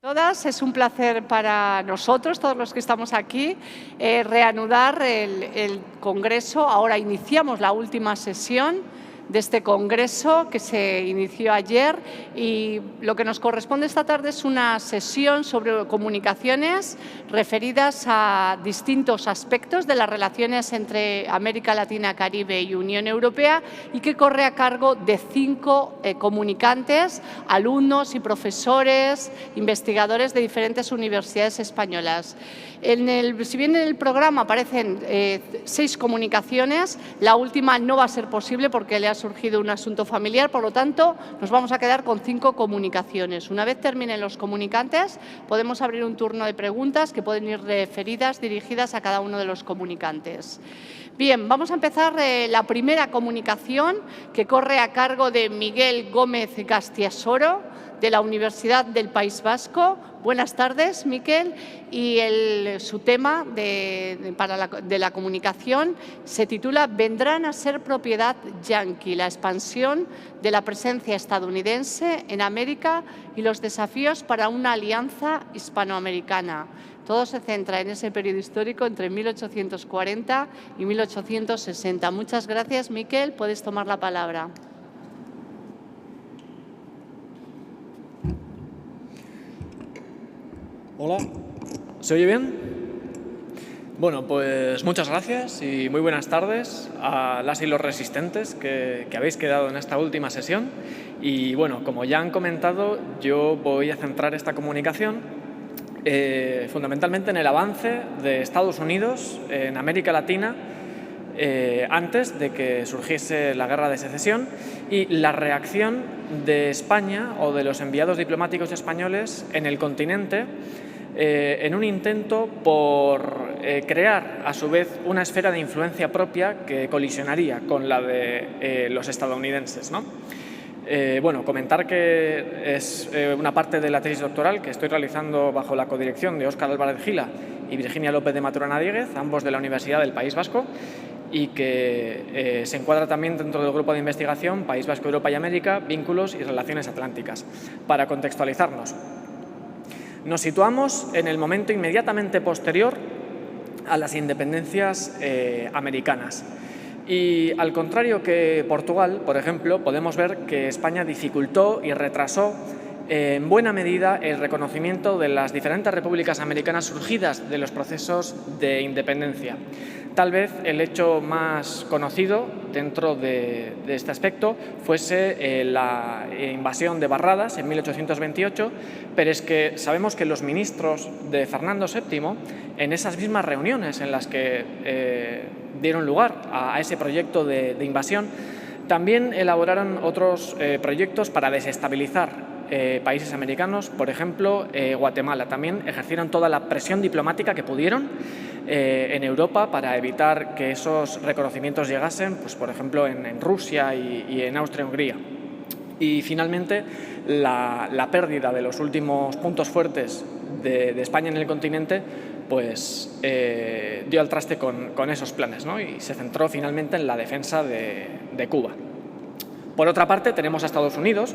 Todas, es un placer para nosotros, todos los que estamos aquí, reanudar el Congreso. Ahora iniciamos la última sesión de este Congreso que se inició ayer y lo que nos corresponde esta tarde es una sesión sobre comunicaciones referidas a distintos aspectos de las relaciones entre América Latina, Caribe y Unión Europea y que corre a cargo de 5 comunicantes, alumnos y profesores, investigadores de diferentes universidades españolas. Si bien en el programa aparecen 6 comunicaciones, la última no va a ser posible porque le ha surgido un asunto familiar, por lo tanto, nos vamos a quedar con 5 comunicaciones. Una vez terminen los comunicantes, podemos abrir un turno de preguntas que pueden ir referidas, dirigidas a cada uno de los comunicantes. Bien, vamos a empezar la primera comunicación que corre a cargo de Miguel Gómez Gastiasoro, de la Universidad del País Vasco. Buenas tardes, Miquel. Y su tema de la comunicación se titula «Vendrán a ser propiedad yanqui, la expansión de la presencia estadounidense en América y los desafíos para una alianza hispanoamericana». Todo se centra en ese periodo histórico entre 1840 y 1860. Muchas gracias, Miquel. Puedes tomar la palabra. Hola, ¿se oye bien? Bueno, pues muchas gracias y muy buenas tardes a las y los resistentes que habéis quedado en esta última sesión. Y bueno, como ya han comentado, yo voy a centrar esta comunicación fundamentalmente en el avance de Estados Unidos en América Latina antes de que surgiese la Guerra de Secesión y la reacción de España o de los enviados diplomáticos españoles en el continente en un intento por crear a su vez una esfera de influencia propia que colisionaría con la de los estadounidenses, ¿no? Bueno, comentar que es una parte de la tesis doctoral que estoy realizando bajo la codirección de Óscar Álvarez Gila y Virginia López de Maturana Díguez, ambos de la Universidad del País Vasco, y que se encuadra también dentro del grupo de investigación País Vasco, Europa y América, Vínculos y Relaciones Atlánticas. Para contextualizarnos, nos situamos en el momento inmediatamente posterior a las independencias americanas. Y al contrario que Portugal, por ejemplo, podemos ver que España dificultó y retrasó en buena medida el reconocimiento de las diferentes repúblicas americanas surgidas de los procesos de independencia. Tal vez el hecho más conocido dentro de este aspecto fuese la invasión de Barradas en 1828, pero es que sabemos que los ministros de Fernando VII, en esas mismas reuniones en las que dieron lugar a ese proyecto de invasión, también elaboraron otros proyectos para desestabilizar países americanos, por ejemplo, Guatemala. También ejercieron toda la presión diplomática que pudieron en Europa para evitar que esos reconocimientos llegasen, pues, por ejemplo, en Rusia y en Austria-Hungría. Y finalmente, la pérdida de los últimos puntos fuertes de España en el continente pues dio al traste con esos planes, ¿no? Y se centró finalmente en la defensa de Cuba. Por otra parte, tenemos a Estados Unidos,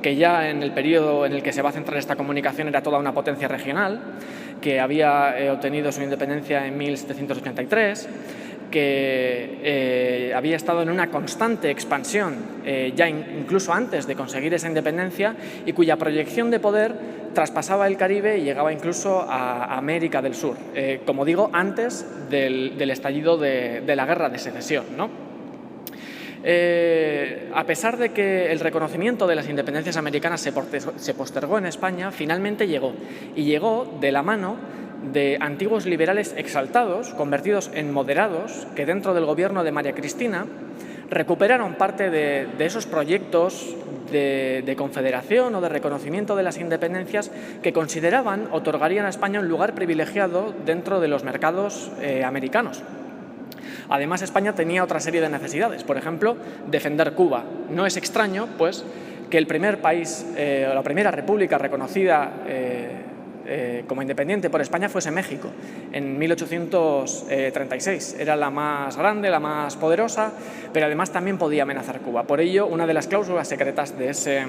que ya en el periodo en el que se va a centrar esta comunicación era toda una potencia regional, que había obtenido su independencia en 1783, que había estado en una constante expansión ya incluso antes de conseguir esa independencia y cuya proyección de poder traspasaba el Caribe y llegaba incluso a América del Sur, como digo, antes del estallido de la Guerra de Secesión, ¿no? A pesar de que el reconocimiento de las independencias americanas se postergó en España, finalmente llegó, y llegó de la mano de antiguos liberales exaltados, convertidos en moderados, que dentro del gobierno de María Cristina recuperaron parte de esos proyectos de confederación o de reconocimiento de las independencias que consideraban otorgarían a España un lugar privilegiado dentro de los mercados americanos. Además, España tenía otra serie de necesidades, por ejemplo, defender Cuba. No es extraño, pues, que el primer país, o la primera república reconocida como independiente por España fuese México, en 1836. Era la más grande, la más poderosa, pero además también podía amenazar Cuba. Por ello, una de las cláusulas secretas de ese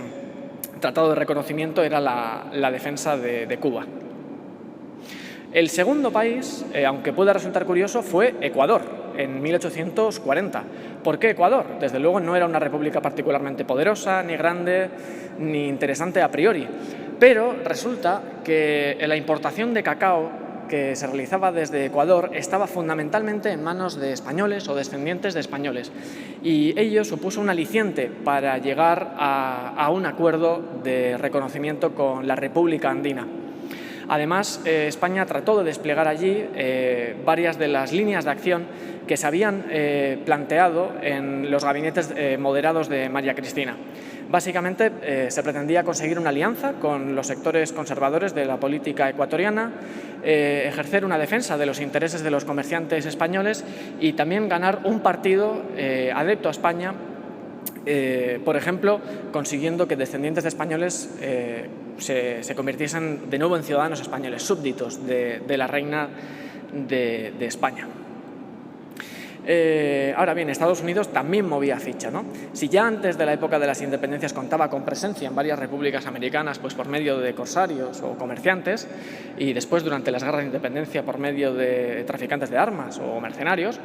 tratado de reconocimiento era la defensa de Cuba. El segundo país, aunque pueda resultar curioso, fue Ecuador, en 1840. ¿Por qué Ecuador? Desde luego no era una república particularmente poderosa, ni grande, ni interesante a priori. Pero resulta que la importación de cacao que se realizaba desde Ecuador estaba fundamentalmente en manos de españoles o descendientes de españoles. Y ello supuso un aliciente para llegar a un acuerdo de reconocimiento con la República Andina. Además, España trató de desplegar allí varias de las líneas de acción que se habían planteado en los gabinetes moderados de María Cristina. Básicamente, se pretendía conseguir una alianza con los sectores conservadores de la política ecuatoriana, ejercer una defensa de los intereses de los comerciantes españoles y también ganar un partido adepto a España, por ejemplo, consiguiendo que descendientes de españoles se convirtiesen de nuevo en ciudadanos españoles, súbditos de la reina de España. Ahora bien, Estados Unidos también movía ficha, ¿no? Si ya antes de la época de las independencias contaba con presencia en varias repúblicas americanas pues por medio de corsarios o comerciantes, y después durante las guerras de independencia por medio de traficantes de armas o mercenarios,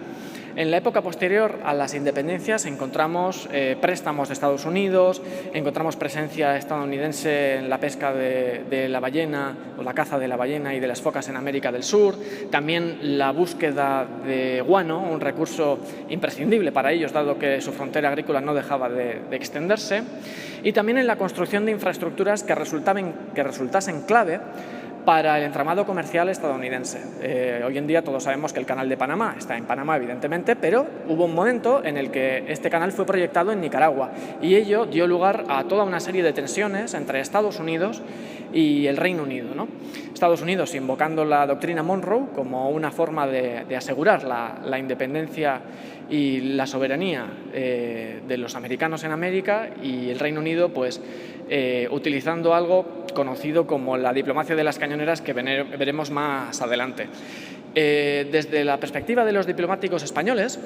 en la época posterior a las independencias encontramos préstamos de Estados Unidos, encontramos presencia estadounidense en la pesca de la ballena o la caza de la ballena y de las focas en América del Sur, también la búsqueda de guano, un recurso imprescindible para ellos, dado que su frontera agrícola no dejaba de extenderse, y también en la construcción de infraestructuras que resultasen clave para el entramado comercial estadounidense. Hoy en día todos sabemos que el Canal de Panamá está en Panamá, evidentemente, pero hubo un momento en el que este canal fue proyectado en Nicaragua y ello dio lugar a toda una serie de tensiones entre Estados Unidos y el Reino Unido, ¿no? Estados Unidos invocando la doctrina Monroe como una forma de asegurar la independencia y la soberanía de los americanos en América, y el Reino Unido pues utilizando algo conocido como la diplomacia de las cañoneras, que veremos más adelante. Desde la perspectiva de los diplomáticos españoles,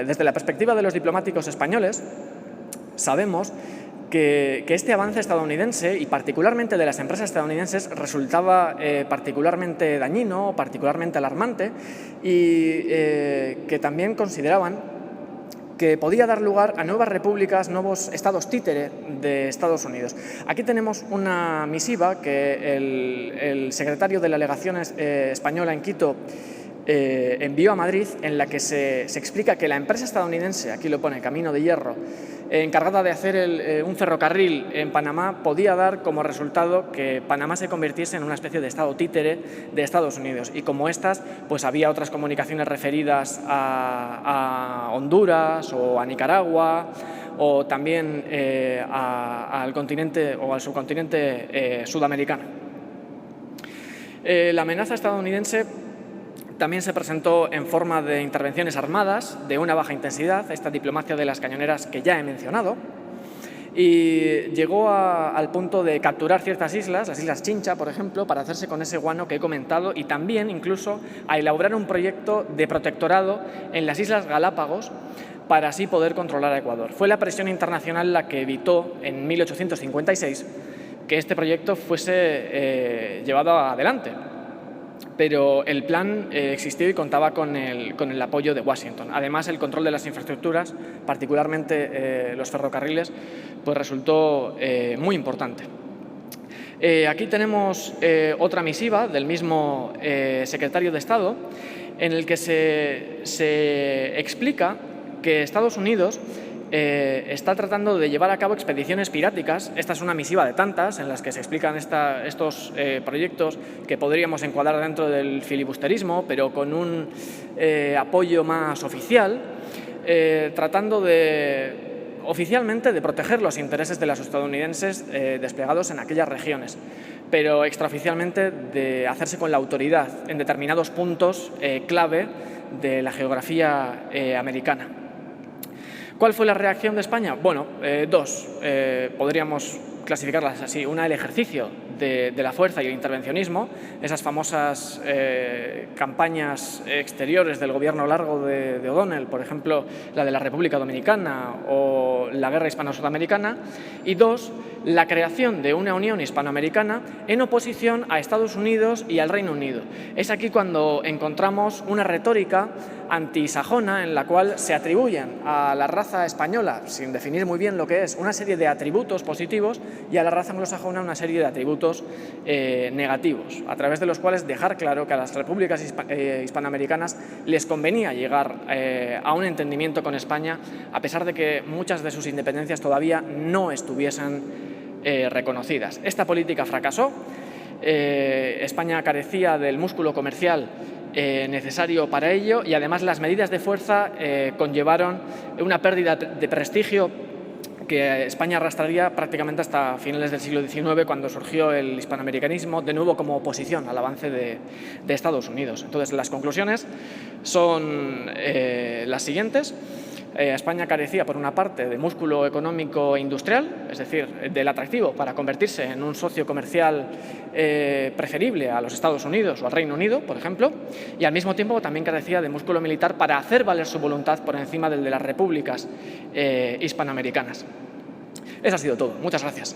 desde la perspectiva de los diplomáticos españoles, sabemos que este avance estadounidense, y particularmente de las empresas estadounidenses, resultaba particularmente dañino, particularmente alarmante, y que también consideraban que podía dar lugar a nuevas repúblicas, nuevos estados títere de Estados Unidos. Aquí tenemos una misiva que el secretario de la legación española en Quito envió a Madrid, en la que se explica que la empresa estadounidense, aquí lo pone Camino de Hierro, encargada de hacer un ferrocarril en Panamá, podía dar como resultado que Panamá se convirtiese en una especie de estado títere de Estados Unidos, y como estas, pues había otras comunicaciones referidas a Honduras o a Nicaragua, o también al continente o al subcontinente sudamericano. La amenaza estadounidense también se presentó en forma de intervenciones armadas de una baja intensidad, esta diplomacia de las cañoneras que ya he mencionado, y llegó al punto de capturar ciertas islas, las Islas Chincha, por ejemplo, para hacerse con ese guano que he comentado, y también incluso a elaborar un proyecto de protectorado en las Islas Galápagos para así poder controlar a Ecuador. Fue la presión internacional la que evitó en 1856 que este proyecto fuese llevado adelante. Pero el plan existió y contaba con el apoyo de Washington. Además, el control de las infraestructuras, particularmente los ferrocarriles, pues resultó muy importante. Aquí tenemos otra misiva del mismo secretario de Estado, en el que se explica que Estados Unidos está tratando de llevar a cabo expediciones piráticas. Esta es una misiva de tantas en las que se explican estos proyectos que podríamos encuadrar dentro del filibusterismo, pero con un apoyo más oficial, tratando oficialmente de proteger los intereses de los estadounidenses desplegados en aquellas regiones, pero extraoficialmente de hacerse con la autoridad en determinados puntos clave de la geografía americana. ¿Cuál fue la reacción de España? Bueno, dos. Podríamos clasificarlas así. Una, el ejercicio de la fuerza y el intervencionismo, esas famosas campañas exteriores del gobierno largo de O'Donnell, por ejemplo, la de la República Dominicana o la guerra hispano-sudamericana. Y dos, la creación de una Unión Hispanoamericana en oposición a Estados Unidos y al Reino Unido. Es aquí cuando encontramos una retórica antisajona en la cual se atribuyen a la raza española, sin definir muy bien lo que es, una serie de atributos positivos y a la raza anglosajona una serie de atributos negativos, a través de los cuales dejar claro que a las repúblicas hispanoamericanas les convenía llegar a un entendimiento con España, a pesar de que muchas de sus independencias todavía no estuviesen reconocidas. Esta política fracasó. España carecía del músculo comercial necesario para ello y además las medidas de fuerza conllevaron una pérdida de prestigio que España arrastraría prácticamente hasta finales del siglo XIX, cuando surgió el hispanoamericanismo, de nuevo como oposición al avance de Estados Unidos. Entonces, las conclusiones son las siguientes. España carecía, por una parte, de músculo económico e industrial, es decir, del atractivo para convertirse en un socio comercial preferible a los Estados Unidos o al Reino Unido, por ejemplo, y al mismo tiempo también carecía de músculo militar para hacer valer su voluntad por encima del de las repúblicas hispanoamericanas. Eso ha sido todo. Muchas gracias.